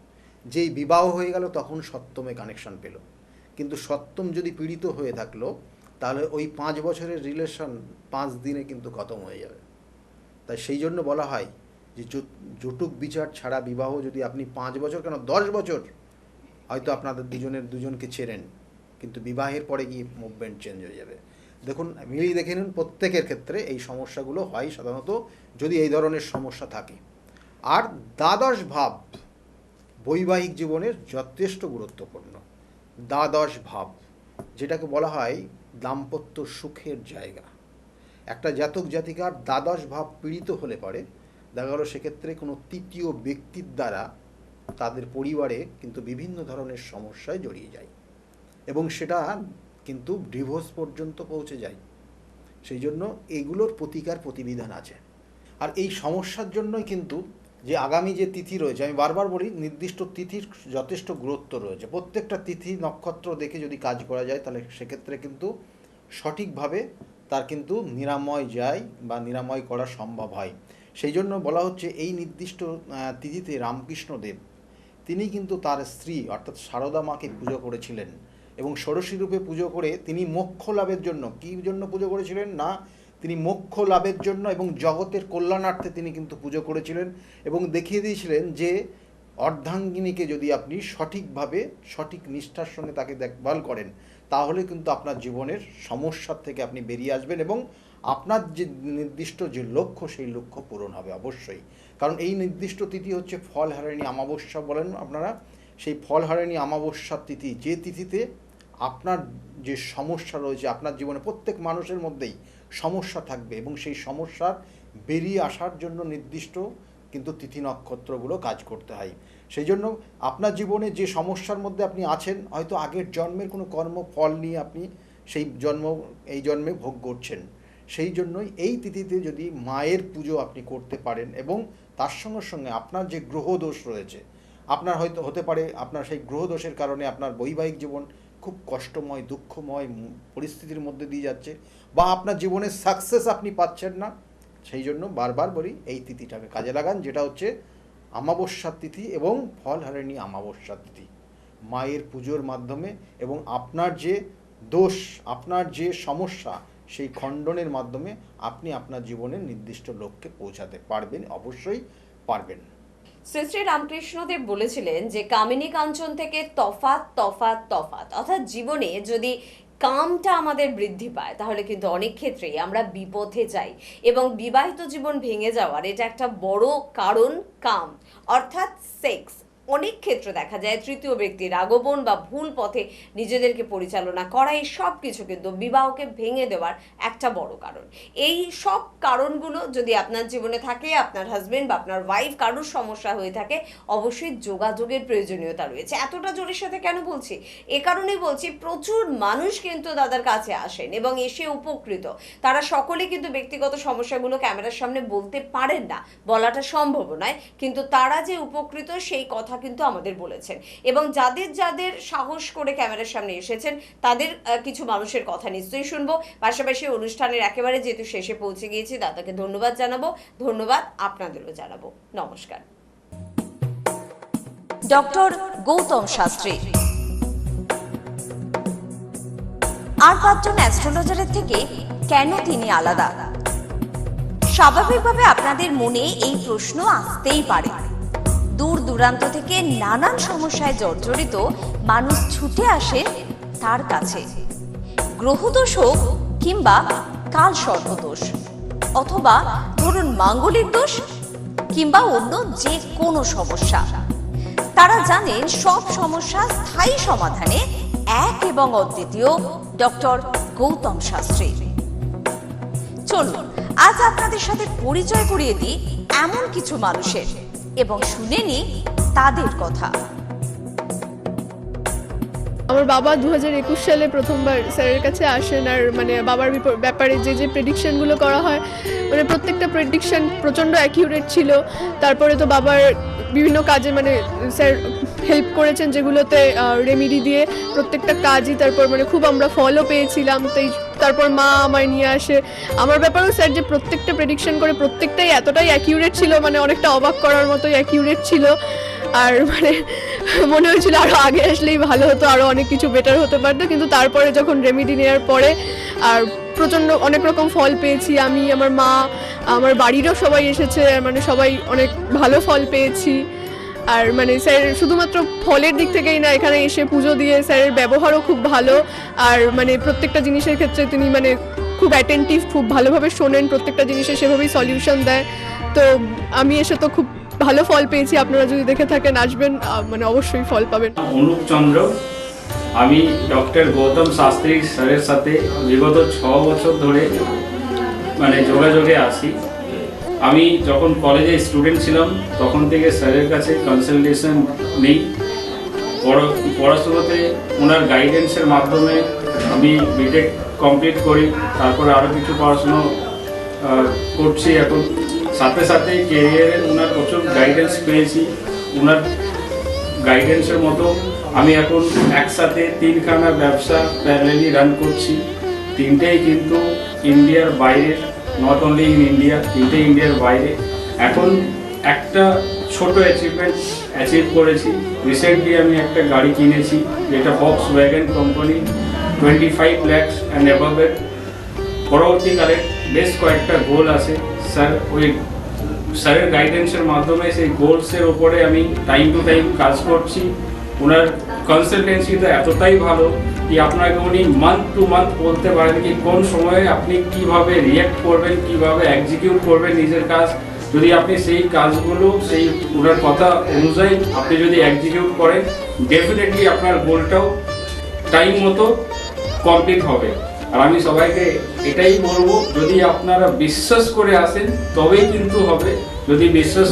যেই বিবাহ হয়ে গেল তখন সপ্তমে কানেকশান পেলো। কিন্তু সপ্তম যদি পীড়িত হয়ে থাকলো তাহলে ওই 5 বছরের রিলেশন 5 দিনে কিন্তু খতম হয়ে যাবে। তাই সেই জন্য বলা হয় যে জটুক বিচার ছাড়া বিবাহ যদি আপনি 5 বছর কেন 10 বছর হয়তো আপনাদের দুজনকে ছেড়েন, কিন্তু বিবাহের পরে গিয়ে মুভমেন্ট চেঞ্জ হয়ে যাবে। দেখুন, মিলিয়ে দেখে নিন, প্রত্যেকের ক্ষেত্রে এই সমস্যাগুলো হয় সাধারণত যদি এই ধরনের সমস্যা থাকে। আর দ্বাদশ ভাব বৈবাহিক জীবনের যথেষ্ট গুরুত্বপূর্ণ। দ্বাদশ ভাব যেটাকে বলা হয় দাম্পত্য সুখের জায়গা। একটা জাতক জাতিকার দ্বাদশ ভাব পীড়িত হলে পরে দেখা গেল সেক্ষেত্রে কোনো তৃতীয় ব্যক্তির দ্বারা তাদের পরিবারে কিন্তু বিভিন্ন ধরনের সমস্যায় জড়িয়ে যায়, এবং সেটা কিন্তু ডিভোর্স পর্যন্ত পৌঁছে যায়। সেই জন্য এগুলোর প্রতিকার প্রতিবিধান আছে। আর এই সমস্যার জন্যই কিন্তু যে আগামী যে তিথি রয়েছে, আমি বারবার বলি নির্দিষ্ট তিথির যথেষ্ট গুরুত্ব রয়েছে। প্রত্যেকটা তিথি নক্ষত্র দেখে যদি কাজ করা যায় তাহলে সেক্ষেত্রে কিন্তু সঠিকভাবে তার কিন্তু নিরাময় যায় বা নিরাময় করা সম্ভব হয়। সেই জন্য বলা হচ্ছে এই নির্দিষ্ট তিথিতে রামকৃষ্ণদেব তিনি কিন্তু তার স্ত্রী অর্থাৎ সারদা মাকে পুজো করেছিলেন, এবং ষোড়শী রূপে পুজো করে তিনি মোক্ষ লাভের জন্য, কী জন্য পুজো করেছিলেন না, তিনি মোক্ষ লাভের জন্য এবং জগতের কল্যাণার্থে তিনি কিন্তু পুজো করেছিলেন, এবং দেখিয়ে দিয়েছিলেন যে অর্ধাঙ্গিনীকে যদি আপনি সঠিকভাবে সঠিক নিষ্ঠার সঙ্গে তাকে দেখভাল করেন তাহলে কিন্তু আপনার জীবনের সমস্যার থেকে আপনি বেরিয়ে আসবেন, এবং আপনার যে নির্দিষ্ট যে লক্ষ্য সেই লক্ষ্য পূরণ হবে অবশ্যই। কারণ এই নির্দিষ্ট তিথি হচ্ছে ফলহারিণী অমাবস্যা বলেন আপনারা, সেই ফলহারিণী অমাবস্যার তিথি, যে তিথিতে আপনার যে সমস্যা রয়েছে আপনার জীবনে প্রত্যেক মানুষের মধ্যেই সমস্যা থাকবে, এবং সেই সমস্যার বেরিয়ে আসার জন্য নির্দিষ্ট কিন্তু তিথি নক্ষত্রগুলো কাজ করতে হয়। সেই জন্য আপনার জীবনে যে সমস্যার মধ্যে আপনি আছেন, হয়তো আগের জন্মের কোনো কর্ম ফল নিয়ে আপনি সেই এই জন্মে ভোগ করছেন। সেই জন্যই এই তিথিতে যদি মায়ের পুজো আপনি করতে পারেন, এবং তার সঙ্গে সঙ্গে আপনার যে গ্রহদোষ রয়েছে, আপনার হয়তো হতে পারে আপনার সেই গ্রহদোষের কারণে আপনার বৈবাহিক জীবন খুব কষ্টময় দুঃখময় পরিস্থিতির মধ্যে দিয়ে যাচ্ছে, বা আপনার জীবনের সাকসেস আপনি পাচ্ছেন না। সেই জন্য বারবার বলি এই তিথিটাকে কাজে লাগান, যেটা হচ্ছে অমাবস্যার তিথি এবং ফলহারিণী অমাবস্যার তিথি। মায়ের পুজোর মাধ্যমে এবং আপনার যে দোষ, আপনার যে সমস্যা, সেই খণ্ডনের মাধ্যমে আপনি আপনার জীবনের নির্দিষ্ট লক্ষ্যে পৌঁছাতে পারবেন, অবশ্যই পারবেন। শ্রী শ্রী রামকৃষ্ণদেব বলেছিলেন যে কামিনী কাঞ্চন থেকে তফাৎ তফাৎ তফাৎ, অর্থাৎ জীবনে যদি কামটা আমাদের বৃদ্ধি পায় তাহলে কিন্তু অনেক ক্ষেত্রেই আমরা বিপথে যাই, এবং বিবাহিত জীবন ভেঙে যাওয়ার এটা একটা বড় কারণ কাম অর্থাৎ সেক্স। অনেক ক্ষেত্রে দেখা যায় তৃতীয় ব্যক্তির আগমন বা ভুল পথে নিজেদেরকে পরিচালনা করা, এই সব কিছু কিন্তু বিবাহকে ভেঙে দেওয়ার একটা বড় কারণ। এই সব কারণগুলো যদি আপনার জীবনে থাকে, আপনার হাজবেন্ড বা আপনার ওয়াইফ কারোর সমস্যা হয়ে থাকে, অবশ্যই যোগাযোগের প্রয়োজনীয়তা রয়েছে। এতটা জোরের সাথে কেন বলছি? এ কারণেই বলছি, প্রচুর মানুষ কিন্তু দাদার কাছে আসেন এবং এসে উপকৃত। তারা সকলে কিন্তু ব্যক্তিগত সমস্যাগুলো ক্যামেরার সামনে বলতে পারেন না, বলাটা সম্ভব নয়, কিন্তু তারা যে উপকৃত সেই কথা কিন্তু আমাদের বলেছেন। এবং যাদের যাদের সাহস করে ক্যামেরার সামনে এসেছেন তাদের কিছু মানুষের কথা নিশ্চয়ই শুনবো। পাশাপাশি অনুষ্ঠানের একেবারে যেহেতু শেষে পৌঁছে গিয়েছি, দাদাকে ধন্যবাদ জানাবো, ধন্যবাদ আপনাদেরও জানাবো। নমস্কার। ডক্টর গৌতম শাস্ত্রী। আর 5 জন অ্যাস্ট্রোলজারের থেকে কেন তিনি আলাদা? স্বাভাবিকভাবে আপনাদের মনে এই প্রশ্ন আসতেই পারে। দূর দূরান্ত থেকে নানান সমস্যায় জর্জরিত মানুষ ছুটে আসে তার কাছে। গ্রহদোষ হোক কিংবা কাল সর্পদোষ, অথবা ধরুন মাঙ্গলিক দোষ কিংবা অন্য যে কোনো সমস্যা, তারা জানেন সব সমস্যা স্থায়ী সমাধানে এক এবং অদ্বিতীয় ডক্টর গৌতম শাস্ত্রী। চলুন আজ আপনাদের সাথে পরিচয় করিয়ে দিই এমন কিছু মানুষের এবং শুনে নিই তাদের কথা। আমার বাবা 2021 সালে প্রথমবার স্যারের কাছে আসেন, আর মানে বাবার ব্যাপারে যে প্রেডিকশনগুলো করা হয়, মানে প্রত্যেকটা প্রেডিকশন প্রচণ্ড অ্যাকিউরেট ছিল। তারপরে তো বাবার বিভিন্ন কাজে মানে স্যার হেল্প করেছেন, যেগুলোতে রেমিডি দিয়ে প্রত্যেকটা কাজই তারপর মানে খুব আমরা ফলও পেয়েছিলাম। তারপর মা আমায় নিয়ে আসে। আমার ব্যাপারেও স্যার যে প্রত্যেকটা প্রেডিকশন করে প্রত্যেকটাই এতটাই অ্যাকিউরেট ছিল, মানে অনেকটা অবাক করার মতোই অ্যাকিউরেট ছিল। আর মানে মনে হয়েছিল আরও আগে আসলেই ভালো হতো, আরও অনেক কিছু বেটার হতে পারতো। কিন্তু তারপরে যখন রেমিডি নেওয়ার পরে আর প্রচণ্ড অনেক রকম ফল পেয়েছি আমি, আমার মা, আমার বাড়িরও সবাই এসেছে, মানে সবাই অনেক ভালো ফল পেয়েছি। আর মানে স্যার শুধুমাত্র ফলের দিক থেকেই না, এখানে এসে পুজো দিয়ে স্যারের ব্যবহারও খুব ভালো। আর মানে প্রত্যেকটা জিনিসের ক্ষেত্রে তিনি মানে খুব অ্যাটেন্টিভ, খুব ভালোভাবে শোনেন, প্রত্যেকটা জিনিসের সেভাবেই সলিউশন দেয়। তো আমি এসে তো খুব ভালো ফল পেয়েছি। আপনারা যদি দেখে থাকেন আসবেন, মানে অবশ্যই ফল পাবেন। অনুপ চন্দ্র, আমি ডক্টর গৌতম শাস্ত্রী স্যারের সাথে বিগত 6 বছর ধরে মানে যোগাযোগে আছি। আমি যখন কলেজে স্টুডেন্ট ছিলাম তখন থেকে স্যারের কাছে কনসালটেশন নিই। পড়াশোনাতে ওনার গাইডেন্সের মাধ্যমে আমি বিটেক কমপ্লিট করি, তারপরে আরও কিছু পড়াশুনো করছি এখন। সাথে সাথে কেরিয়ারে ওনার প্রচুর গাইডেন্স পেয়েছি। ওনার গাইডেন্সের মতো আমি এখন একসাথে 3খানা ব্যবসা প্যারালালি রান করছি। 3টেই কিন্তু ইন্ডিয়ার বাইরে, নট অনলি ইন ইন্ডিয়া, 3টে ইন্ডিয়ার বাইরে। এখন একটা ছোট অ্যাচিভ করেছি। রিসেন্টলি আমি একটা গাড়ি কিনেছি, যেটা Volkswagen কোম্পানি, 25 lakhs অ্যান্ড অ্যাবাভের। পরবর্তীকালে বেশ কয়েকটা গোল আছে। স্যারের গাইডেন্সের মাধ্যমে সেই গোলসের ওপরে আমি টাইম টু টাইম কাজ করছি। ওনার কনসালটেন্সিটা এতটাই ভালো কি আপনাকে উনি মান্থ টু মান্থ বলতে পারেন কি কোন সময়ে আপনি কিভাবে রিয়্যাক্ট করবেন, কিভাবে এক্সিকিউট করবেন নিজের কাজ। যদি আপনি সেই কাজগুলো সেই ওনার কথা অনুযায়ী আপনি যদি এক্সিকিউট করেন, ডেফিনেটলি আপনার গোলটাও টাইম মতো কমপ্লিট হবে। আর আমি সবাইকে এটাই বলবো, যদি আপনারা বিশ্বাস করে আসেন তবেই কিন্তু হবে। যদি বিশ্বাস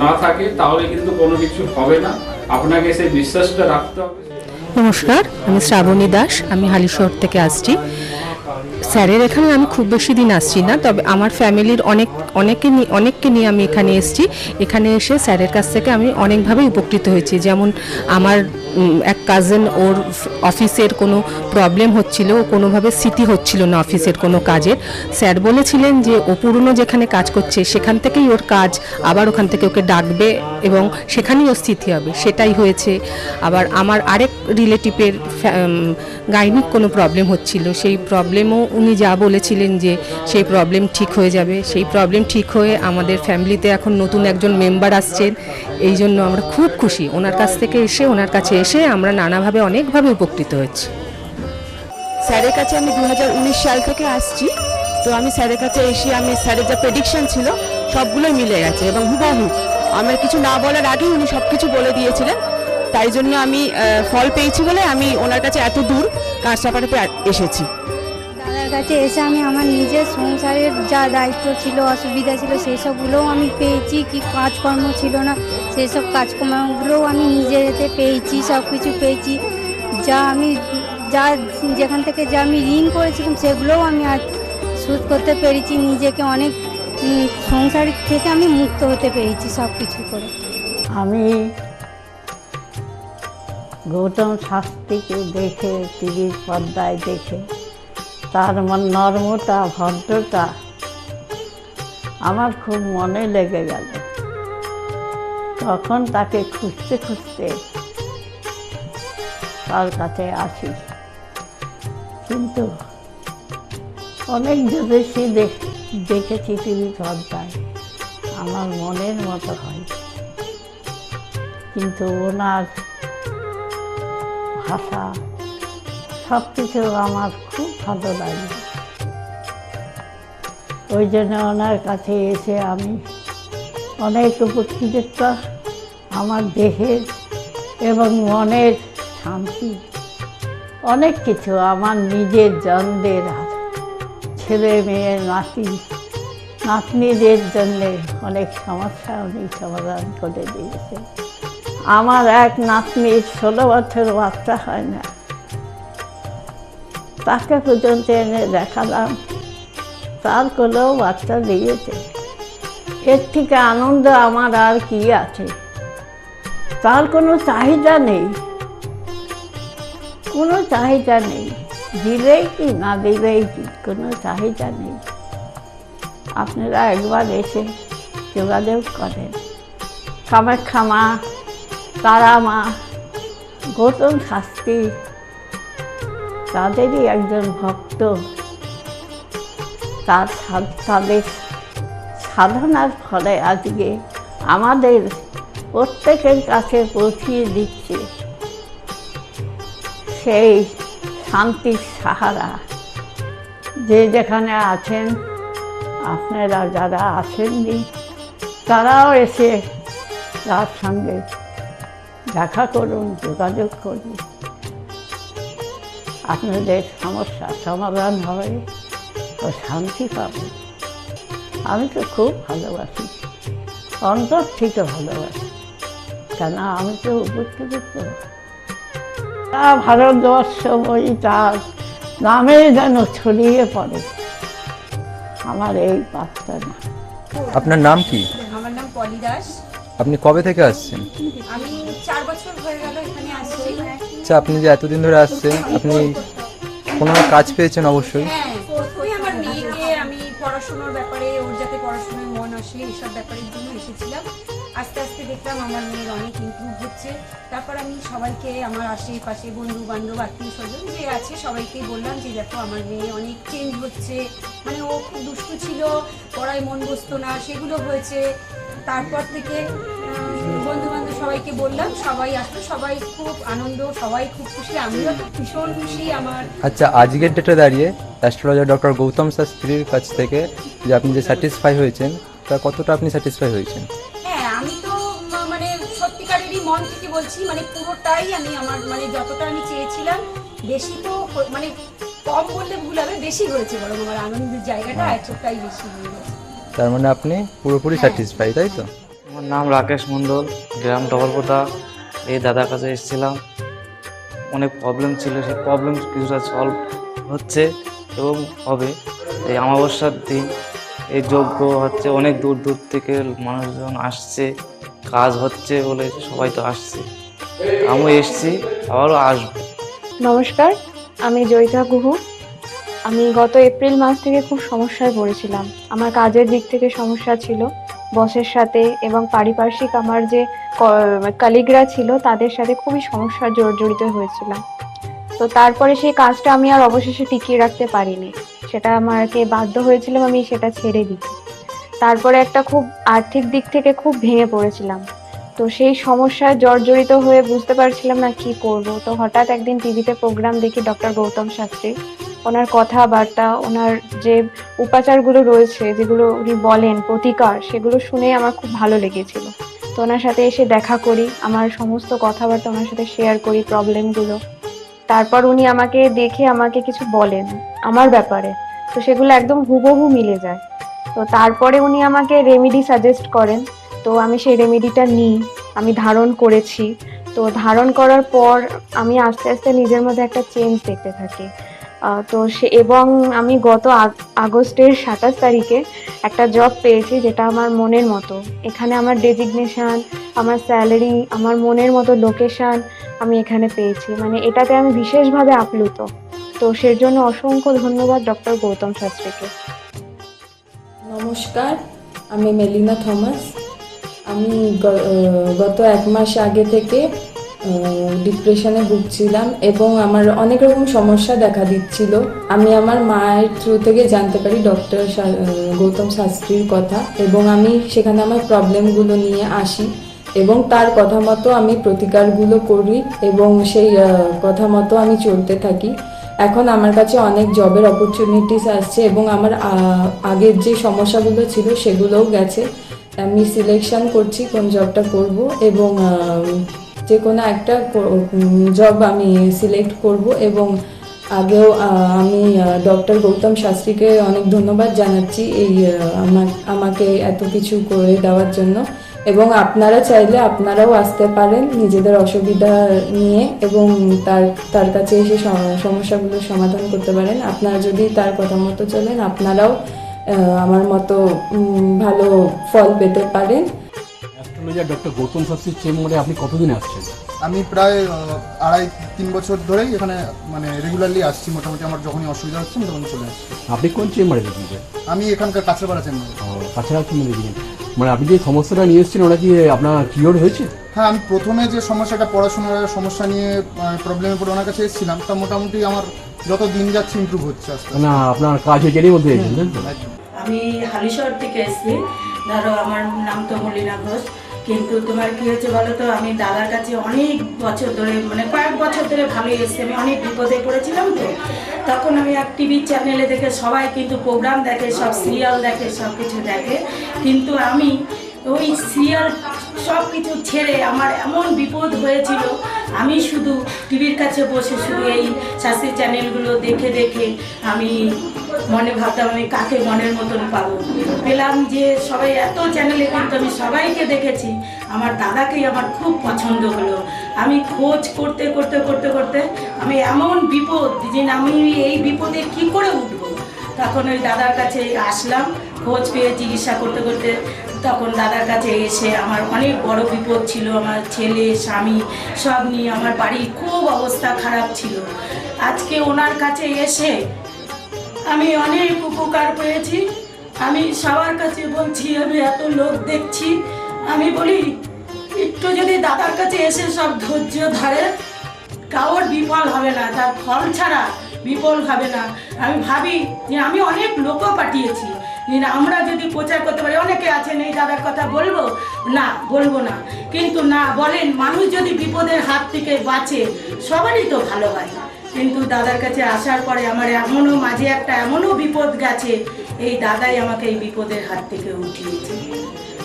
না থাকে তাহলে কিন্তু কোনো কিছু হবে না। আপনাকে সেই বিশ্বাসটা রাখতে হবে। নমস্কার, আমি শ্রাবণী দাস, আমি হালিশহর থেকে আসছি। স্যারের এখানে আমি খুব বেশি দিন আসছি না, তবে আমার ফ্যামিলির অনেককে নিয়ে আমি এখানে এসেছি। এখানে এসে স্যারের কাছ থেকে আমি অনেকভাবে উপকৃত হয়েছি। যেমন আমার এক কাজিন, ওর অফিসের কোনো প্রবলেম হচ্ছিল, কোনোভাবে স্মৃতি হচ্ছিল না অফিসের কোনো কাজের। স্যার বলেছিলেন যে ও পুরনো যেখানে কাজ করছে সেখান থেকেই ওর কাজ, আবার ওখান থেকে ওকে ডাকবে এবং সেখানেই ওর স্থিতি হবে। সেটাই হয়েছে। আবার আমার আরেক রিলেটিভের গাইনিক কোনো প্রবলেম হচ্ছিল, সেই প্রবলেমও উনি যা বলেছিলেন যে সেই প্রবলেম ঠিক হয়ে যাবে। সেই প্রবলেম ঠিক হয়ে আমাদের ফ্যামিলিতে এখন নতুন একজন মেম্বার আসছেন। এই জন্য আমরা খুব খুশি। ওনার কাছ থেকে এসে, ওনার কাছে এসে আমরা নানাভাবে অনেকভাবে উপকৃত হয়েছি। স্যারের কাছে আমি 2019 সাল থেকে আসছি। তো আমি স্যারের কাছে এসে আমি স্যারের যা প্রেডিকশন ছিল সবগুলোই মিলে গেছে এবং হুবহু আমার কিছু না বলার আগেই উনি সব কিছু বলে দিয়েছিলেন। তাই জন্য আমি ফল পেয়েছি বলে আমি ওনার কাছে এত দূর কাঁচরাপাড়াতে এসেছি। দাদার কাছে এসে আমি আমার নিজের সংসারের যা দায়িত্ব ছিল, অসুবিধা ছিল, সেই সবগুলোও আমি পেয়েছি। কি কাজকর্ম ছিল না, সেই সব কাজকর্মগুলোও আমি নিজেতে পেয়েছি, সব কিছু পেয়েছি। যেখান থেকে যা আমি ঋণ করেছিলাম সেগুলোও আমি আজ শোধ করতে পেরেছি। নিজেকে অনেক সংসার থেকে আমি মুক্ত হতে পেরেছি সব কিছু করে। আমি গৌতম শাস্ত্রীকে দেখে, টিভির পর্দায় দেখে তার নর্মতা, ভদ্রতা আমার খুব মনে লেগে গেল। তখন তাকে খুঁজতে খুঁজতে তার কাছে আসি, কিন্তু অনেক জ্যোতিষী দেখেছি টিভি পর্দায়, আমার মনের মতো হয়, কিন্তু ওনার ভাষা সব কিছু আমার খুব ভালো লাগে। ওই জন্য ওনার কাছে এসে আমি অনেক উপকৃত, আমার দেহের এবং মনের শান্তি, অনেক কিছু আমার নিজের জনদের, ছেলে মেয়ে নাতি নাতনিদের জন্যে অনেক সমস্যা উনি সমাধান করে দিয়েছে। আমার এক নাতনির 16 বছর বাচ্চা হয় না, তাকে পর্যন্ত এনে দেখালাম, তার কোলেও বাচ্চা দিয়েছে। এর থেকে আনন্দ আমার আর কি আছে? তার কোনো চাহিদা নেই, কোনো চাহিদা নেই, দিলেই কি না দিলেই কি, কোনো চাহিদা নেই। আপনারা একবার এসে যোগাযোগ করেন। কামাখ্যা মা, তারা মা, গৌতম শাস্ত্রী তাদেরই একজন ভক্ত, তাদের সাধনার ফলে আজকে আমাদের প্রত্যেকের কাছে পৌঁছিয়ে দিচ্ছে সেই শান্তির সাহারা। যে যেখানে আছেন, আপনারা যারা আসেননি তারাও এসে তার সঙ্গে দেখা করুন, যোগাযোগ করুন, আপনাদের সমস্যার সমাধান হবে ও শান্তি পাবেন। আমি তো খুব ভালোবাসি, অন্তর থেকে ভালোবাসি, কেন আমি তো উপকৃত। ভারতবর্ষময়ী তার নামে যেন ছড়িয়ে পড়ে আমার এই প্রার্থনা। আপনার নাম কি? আমার নাম পলি দাস। আপনি কবে থেকে আসছেন? আমি 4 বছর হয়ে গেল এখানে আসছি। আচ্ছা, আপনি যে এতদিন ধরে আসছেন, আপনি কোনো কাজ পেয়েছেন? অবশ্যই। হ্যাঁ, প্রথমে আমার মেয়েকে আমি পড়াশোনার ব্যাপারে, ওর যাতে পড়াশোনায় মন আসে এসব ব্যাপারের জন্য এসেছিলাম। আস্তে আস্তে দেখলাম আমার মেয়ের অনেক ইমপ্রুভ হচ্ছে। তারপর আমি সবাইকে, আমার আশেপাশে বন্ধু বান্ধব আত্মীয় স্বজন যে আছে সবাইকে বললাম যে দেখো আমার মেয়ে অনেক চেঞ্জ হচ্ছে, মানে ও খুব দুষ্টু ছিল, পড়ায় মন বসতো না, সেগুলো হয়েছে। তারপর থেকে বন্ধু বান্ধব সবাইকে বললাম, সবাই আসলো, সবাই খুব আনন্দ, সবাই খুব খুশি, আমিও তো ভীষণ খুশি। আমার আচ্ছা, আজকের ডেটে দাঁড়িয়ে অ্যাস্ট্রোলজার ডক্টর গৌতম শাস্ত্রীর কাছ থেকে যে আপনি যে স্যাটিসফাই হয়েছেন, তা কতটা আপনি স্যাটিসফাই হয়েছেন? হ্যাঁ, আমি তো মানে সত্যিকারেরই মন থেকে বলছি, মানে পুরোটাই আমি আমার মানে যতটা আমি চেয়েছিলাম, বেশি তো মানে কম বললে ভুল হবে, বেশি হয়েছে, বরং আমার আনন্দের জায়গাটা এতটাই বেশি হয়ে গেছে। তার মানে আপনি পুরোপুরি স্যাটিসফাই, তাই তো? আমার নাম রাকেশ মণ্ডল, গ্রাম ডবলপোতা। এই দাদার কাছে এসেছিলাম, অনেক প্রবলেম ছিল, সেই প্রবলেম কিছুটা সলভ হচ্ছে এবং হবে। এই অমাবস্যার দিন এই যজ্ঞ হচ্ছে, অনেক দূর দূর থেকে মানুষজন আসছে, কাজ হচ্ছে বলে সবাই তো আসছে, আমিও এসছি, আবারও আসবো। নমস্কার, আমি জয়িতা গুহু। আমি গত এপ্রিল মাস থেকে খুব সমস্যায় পড়েছিলাম। আমার কাজের দিক থেকে সমস্যা ছিল, বসের সাথে এবং পারিপার্শ্বিক আমার যে কলিগরা ছিল তাদের সাথে খুবই সমস্যা জড়িত হয়েছিলাম। তো তারপরে সেই কাজটা আমি আর অবশেষে টিকিয়ে রাখতে পারিনি, সেটা আমাকে বাধ্য হয়েছিলাম আমি সেটা ছেড়ে দিতে। তারপরে একটা খুব আর্থিক দিক থেকে খুব ভেঙে পড়েছিলাম। তো সেই সমস্যায় জর্জরিত হয়ে বুঝতে পারছিলাম না কি করব। তো হঠাৎ একদিন টিভিতে প্রোগ্রাম দেখি ডক্টর গৌতম শাস্ত্রী, ওনার কথাবার্তা, ওনার যে উপাচারগুলো রয়েছে, যেগুলো উনি বলেন প্রতিকার, সেগুলো শুনে আমার খুব ভালো লেগেছিল। তো ওনার সাথে এসে দেখা করি, আমার সমস্ত কথাবার্তা ওনার সাথে শেয়ার করি, প্রবলেমগুলো। তারপর উনি আমাকে দেখে আমাকে কিছু বলেন আমার ব্যাপারে, তো সেগুলো একদম হুবহু মিলে যায়। তো তারপরে উনি আমাকে রেমেডি সাজেস্ট করেন, তো আমি সেই রেমেডিটা নিই, আমি ধারণ করেছি। তো ধারণ করার পর আমি আস্তে আস্তে নিজের মধ্যে একটা চেঞ্জ দেখতে থাকি। তো এবং আমি গত আগস্টের 27 তারিখে একটা জব পেয়েছি, যেটা আমার মনের মতো। এখানে আমার ডেজিগনেশন, আমার স্যালারি, আমার মনের মতো লোকেশন আমি এখানে পেয়েছি, মানে এটাতে আমি বিশেষভাবে আপ্লুত। তো সের জন্য অসংখ্য ধন্যবাদ ডক্টর গৌতম শাস্ত্রীকে। নমস্কার, আমি মেলিনা থমাস। আমি গত 1 মাস আগে থেকে ডিপ্রেশনে ভুগছিলাম এবং আমার অনেক রকম সমস্যা দেখা দিচ্ছিল। আমি আমার মায়ের থ্রু থেকে জানতে পারি ডক্টর গৌতম শাস্ত্রীর কথা এবং আমি সেখানে আমার প্রবলেমগুলো নিয়ে আসি এবং তার কথা মতো আমি প্রতিকারগুলো করি এবং সেই কথা মতো আমি চলতে থাকি। এখন আমার কাছে অনেক জবের অপরচুনিটিস আসছে এবং আমার আগের যে সমস্যাগুলো ছিল সেগুলোও গেছে। আমি সিলেকশন করছি কোন জবটা করব এবং যে কোনো একটা জব আমি সিলেক্ট করব এবং আগেও আমি ডক্টর গৌতম শাস্ত্রীকে অনেক ধন্যবাদ জানাচ্ছি এই আমাকে এত কিছু করে দেওয়ার জন্য এবং আপনারা চাইলে আপনারাও আসতে পারেন নিজেদের অসুবিধা নিয়ে এবং তার কাছে এসে সমস্যাগুলোর সমাধান করতে পারেন। আপনারা যদি তার কথা মতো চলেন আপনারাও আমার মতো ভালো ফল পেতে পারেন। অ্যাস্ট্রোলজার ডক্টর গৌতম শাস্ত্রীর চেম্বারে আপনি কতদিন আসছেন? আমি প্রায় 2.5-3 বছর ধরেই এখানে মানে রেগুলারলি আসছি। মোটামুটি আমার যখনই অসুবিধা হচ্ছে আমি তখন চলে আসছি। আপনি কোন চেম্বারে দেখিয়েছেন? আমি এখানকার কাছাপাড়া চেম্বারে। কাছাড়া চেম্বারে দেখিয়েছেন, মানে আপনি যে সমস্যাটা নিয়ে এসেছেন ওটা কি আপনার কিওর হয়েছে? হ্যাঁ, আমি প্রথমে যে সমস্যাটা পড়াশোনার সমস্যা নিয়ে প্রবলেমে পড়ে ওনার কাছে এসেছিলাম, তা মোটামুটি আমার যত দিন যাচ্ছে ইমপ্রুভ হচ্ছে আস্তে আস্তে। না আপনার কাজ হয়ে মধ্যে এসেছেন? আমি হালিশহর থেকে এসেছি। ধরো আমার নাম তো মলিনা ঘোষ, কিন্তু তোমার কি হয়েছে বলো তো, আমি দাদার কাছে অনেক বছর ধরে মানে কয়েক বছর ধরে ভালোই এসেছি। আমি অনেক বিপদে পড়েছিলাম তো, তখন আমি এক টিভি চ্যানেলে দেখে সবাই কিন্তু প্রোগ্রাম দেখে, সব সিরিয়াল দেখে, সব কিছু দেখে, কিন্তু আমি ওই সিরিয়াল সব কিছু ছেড়ে আমার এমন বিপদ হয়েছিল, আমি শুধু টিভির কাছে বসে শুধু এই শাস্ত্রী চ্যানেলগুলো দেখে দেখে আমি মনে ভাবতাম আমি কাকে মনের মতন পাবো। পেলাম যে সবাই এত চ্যানেলে, কিন্তু আমি সবাইকে দেখেছি, আমার দাদাকেই আমার খুব পছন্দ হলো। আমি খোঁজ করতে করতে করতে করতে আমি এমন বিপদ যে আমি এই বিপদে কি করে উঠবো, তখন ওই দাদার কাছে আসলাম। খোঁজ পেয়ে চিকিৎসা করতে করতে তখন দাদার কাছে এসে আমার অনেক বড় বিপদ ছিল, আমার ছেলে স্বামী সব নিয়ে আমার বাড়ির খুব অবস্থা খারাপ ছিল। আজকে ওনার কাছে এসে আমি অনেক উপকার পেয়েছি। আমি সবার কাছে বলছি, আমি এত লোক দেখছি, আমি বলি একটু যদি দাদার কাছে এসে সব ধৈর্য ধরে, কারোর বিফল হবে না, তার ফল ছাড়া বিফল হবে না। আমি ভাবি যে আমি অনেক লোকও পাঠিয়েছি, আমরা যদি প্রচার করতে পারি, অনেকে আছেন এই দাদার কথা বলবো না, বলবো না, কিন্তু না বলেন, মানুষ যদি বিপদের হাত থেকে বাঁচে সবারই তো ভালো হয়। কিন্তু দাদার কাছে আসার পরে আমার এমনও মাঝে একটা এমনও বিপদ গেছে, এই দাদাই আমাকে এই বিপদের হাত থেকে উঠিয়েছে।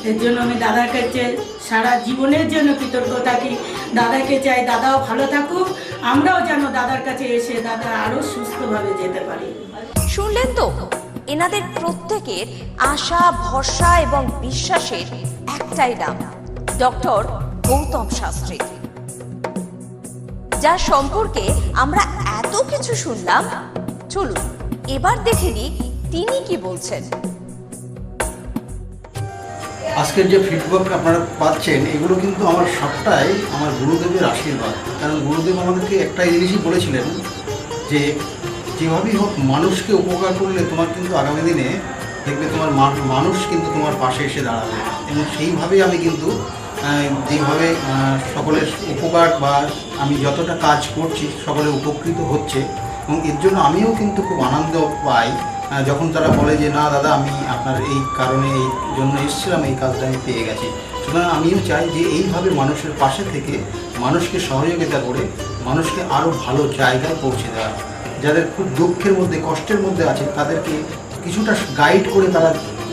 এর জন্য আমি দাদার কাছে সারা জীবনের জন্য কৃতজ্ঞ থাকি। দাদাকে চাই দাদাও ভালো থাকুক, আমরাও যেন দাদার কাছে এসে দাদা আরও সুস্থভাবে যেতে পারি। শুনলেন তো, এনাদের প্রত্যেকের আশা, ভরসা এবং বিশ্বাসের একটাই নাম, ডক্টর গৌতম শাস্ত্রী, যার সম্পর্কে আমরা এত কিছু শুনলাম। চলুন এবার দেখে নিই তিনি কি বলছেন। আজকের যে ফিডব্যাক আপনারা পাচ্ছেন এগুলো কিন্তু আমার সবটাই আমার গুরুদেবের আশীর্বাদ। কারণ গুরুদেব আমাদেরকে একটাই জিনিসই বলেছিলেন যে যেভাবেই হোক মানুষকে উপকার করলে তোমার কিন্তু আগামী দিনে দেখবে তোমার মানুষ কিন্তু তোমার পাশে এসে দাঁড়াবে। এবং সেইভাবেই আমি কিন্তু যেভাবে সকলের উপকার বা আমি যতটা কাজ করছি সকলে উপকৃত হচ্ছে, এবং এর জন্য আমিও কিন্তু খুব আনন্দ পাই যখন তারা বলে যে না দাদা আমি আপনার এই কারণে এই জন্য এসেছিলাম, এই কাজটা আমি পেয়ে গেছি। সুতরাং আমিও চাই যে এইভাবে মানুষের পাশে থেকে মানুষকে সহযোগিতা করে মানুষকে আরও ভালো জায়গায় পৌঁছে দেওয়া। যাদের খুব দুঃখের মধ্যে কষ্টের মধ্যে আছে তাদেরকে কিছুটা গাইড করে তারা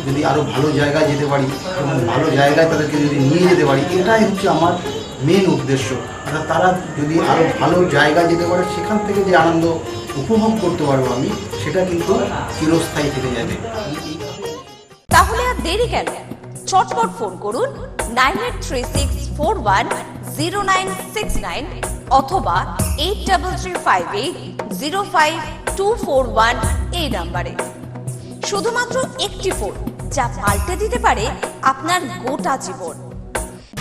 যদি আরও ভালো জায়গায় যেতে পারি এবং ভালো জায়গায় তাদেরকে যদি নিয়ে যেতে পারি, এটাই হচ্ছে আমার মেন উদ্দেশ্য। অর্থাৎ তারা যদি আরও ভালো জায়গায় যেতে পারে, সেখান থেকে যে আনন্দ উপভোগ করতে পারবো আমি, সেটা কিন্তু চিরস্থায়ী থেকে যাবে। তাহলে আর দেরি কেন, চটপট ফোন করুন 9836410969 অথবা 8335805241 এই নাম্বারে। শুধুমাত্র একটি ফোন, যা পাল্টে দিতে পারে আপনার গোটা জীবন।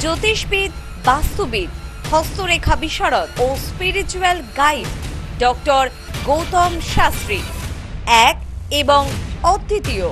জ্যোতিষবিদ, বাস্তুবিদ, হস্তরেখা বিশারদ ও spiritual guide doctor Gautam Shastri, এক এবং অদ্বিতীয়।